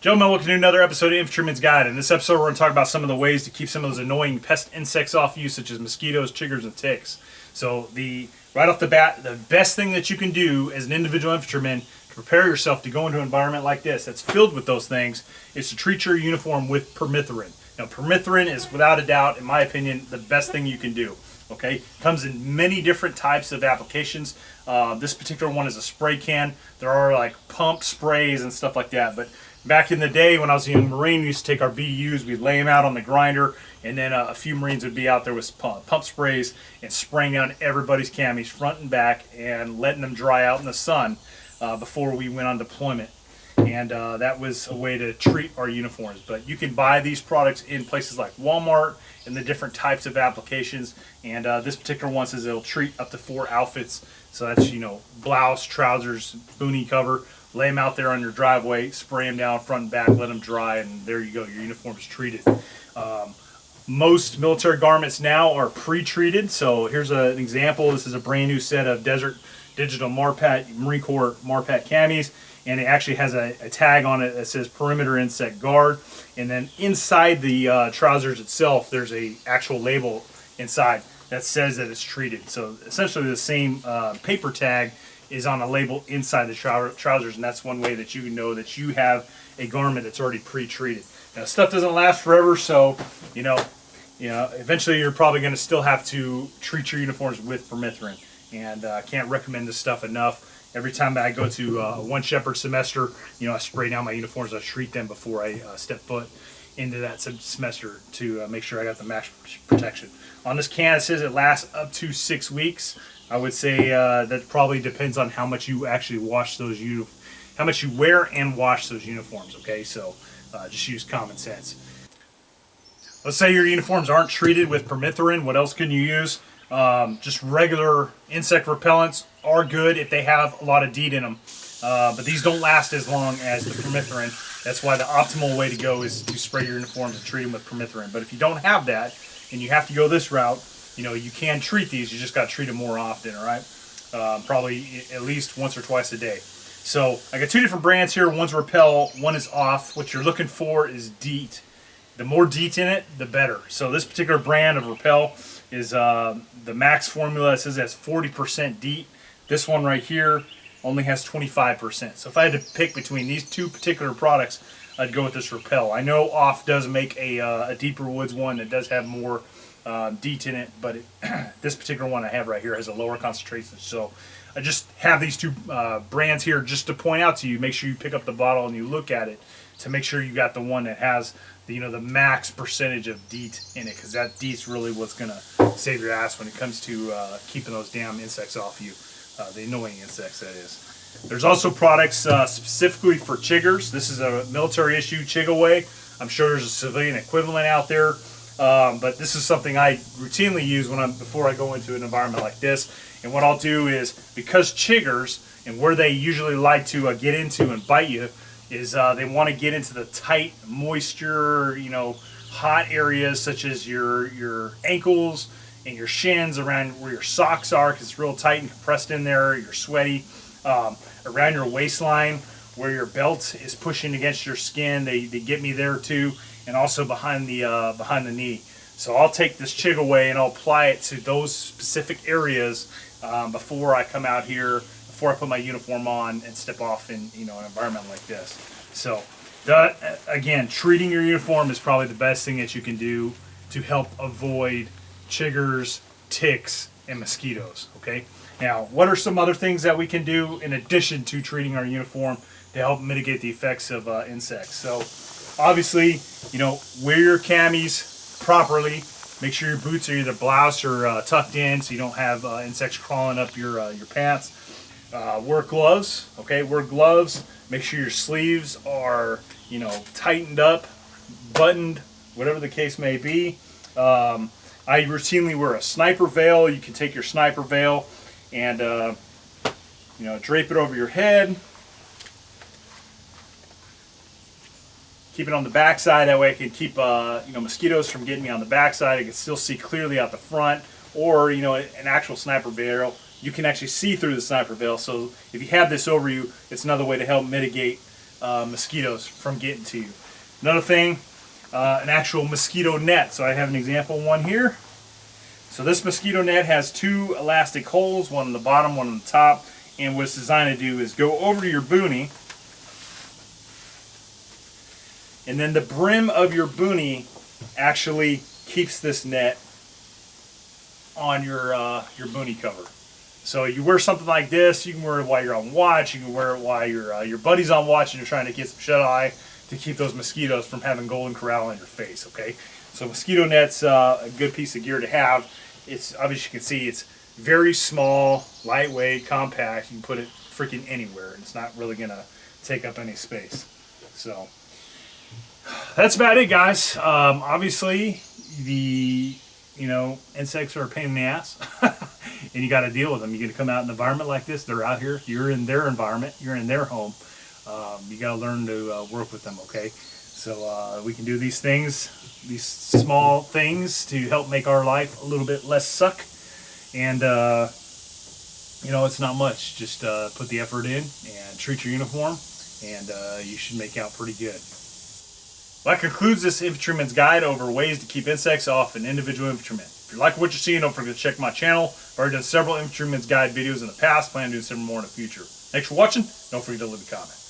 Gentlemen, welcome to another episode of Infantryman's Guide. In this episode, we're going to talk about some of the ways to keep some of those annoying pest insects off you, such as mosquitoes, chiggers, and ticks. So, right off the bat, the best thing that you can do as an individual infantryman to prepare yourself to go into an environment like this that's filled with those things is to treat your uniform with permethrin. Now, permethrin is, without a doubt, in my opinion, the best thing you can do. Okay, comes in many different types of applications. This particular one is a spray can. There are like pump sprays and stuff like that, but back in the day when I was a young Marine, we used to take our BDUs, we'd lay them out on the grinder, and then a few Marines would be out there with pump sprays and spraying down everybody's camis front and back and letting them dry out in the sun before we went on deployment. And that was a way to treat our uniforms. But you can buy these products in places like Walmart and the different types of applications. And this particular one says it'll treat up to 4 outfits. So that's, blouse, trousers, boonie cover. Lay them out there on your driveway, spray them down front and back, let them dry, and there you go. Your uniform is treated. Most military garments now are pre-treated. So here's an example. This is a brand new set of Desert Digital Marpat Marine Corps Marpat camis, and it actually has a tag on it that says Perimeter Insect Guard. And then inside the trousers itself, there's a actual label inside that says that it's treated. So essentially the same paper tag is on a label inside the trousers, and that's one way that you can know that you have a garment that's already pre-treated. Now, stuff doesn't last forever, so eventually you're probably going to still have to treat your uniforms with permethrin, and I can't recommend this stuff enough. Every time I go to one shepherd semester, I spray down my uniforms. I treat them before I step foot into that semester to make sure I got the max protection. On this can, it says it lasts up to 6 weeks. I would say that probably depends on how much you actually wash those how much you wear and wash those uniforms. Okay, so just use common sense. Let's say your uniforms aren't treated with permethrin. What else can you use? Just regular insect repellents are good if they have a lot of DEET in them, but these don't last as long as the permethrin. That's why the optimal way to go is to spray your uniforms and treat them with permethrin. But if you don't have that and you have to go this route, you can treat these. You just got to treat them more often, all right? Probably at least once or twice a day. So I got 2 different brands here. One's Repel, one is Off. What you're looking for is DEET. The more DEET in it, the better. So this particular brand of Repel is the max formula. It says it has 40% DEET. This one right here only has 25%. So if I had to pick between these 2 particular products, I'd go with this Repel. I know Off does make a deeper woods one that does have more DEET in it, but this particular one I have right here has a lower concentration. So I just have these 2 brands here just to point out to you. Make sure you pick up the bottle and you look at it to make sure you got the one that has the max percentage of DEET in it, because that DEET's really what's gonna save your ass when it comes to keeping those damn insects off you, the annoying insects, that is. There's also products specifically for chiggers. This is a military issue Chig-Away. I'm sure there's a civilian equivalent out there. But this is something I routinely use before I go into an environment like this. And what I'll do is, because chiggers, and where they usually like to get into and bite you, is they want to get into the tight, moisture, hot areas such as your ankles and your shins, around where your socks are, because it's real tight and compressed in there. You're sweaty. Around your waistline, where your belt is pushing against your skin, they get me there too. And also behind the knee. So I'll take this Chig-Away and I'll apply it to those specific areas before I come out here, before I put my uniform on and step off in an environment like this. So again, treating your uniform is probably the best thing that you can do to help avoid chiggers, ticks, and mosquitoes. Okay. Now, what are some other things that we can do in addition to treating our uniform to help mitigate the effects of insects? So obviously, wear your camis properly. Make sure your boots are either blouse or tucked in so you don't have insects crawling up your pants. Wear gloves, okay? Wear gloves. Make sure your sleeves are, tightened up, buttoned, whatever the case may be. I routinely wear a sniper veil. You can take your sniper veil and, drape it over your head. Keep it on the backside, that way I can keep mosquitoes from getting me on the backside. I can still see clearly out the front. Or an actual sniper veil, you can actually see through the sniper veil. So if you have this over you, it's another way to help mitigate mosquitoes from getting to you. Another thing, an actual mosquito net. So I have an example one here. So this mosquito net has two elastic holes, one on the bottom, one on the top. And what it's designed to do is go over your boonie, and then the brim of your boonie actually keeps this net on your boonie cover. So you wear something like this. You can wear it while you're on watch. You can wear it while your buddy's on watch and you're trying to get some shut eye to keep those mosquitoes from having golden corral on your face. Okay, so mosquito net's a good piece of gear to have. It's obviously, you can see it's very small, lightweight, compact. You can put it freaking anywhere, and it's not really gonna take up any space. So that's about it, guys. Obviously, the insects are a pain in the ass, and you got to deal with them. You got to come out in an environment like this. They're out here. You're in their environment. You're in their home. You got to learn to work with them. Okay, so we can do these things, these small things, to help make our life a little bit less suck. And it's not much. Just put the effort in and treat your uniform, and you should make out pretty good. Well, that concludes this infantryman's guide over ways to keep insects off an individual infantryman. If you like what you're seeing, don't forget to check my channel. I've already done several infantryman's guide videos in the past. Plan to do several more in the future. Thanks for watching. Don't forget to leave a comment.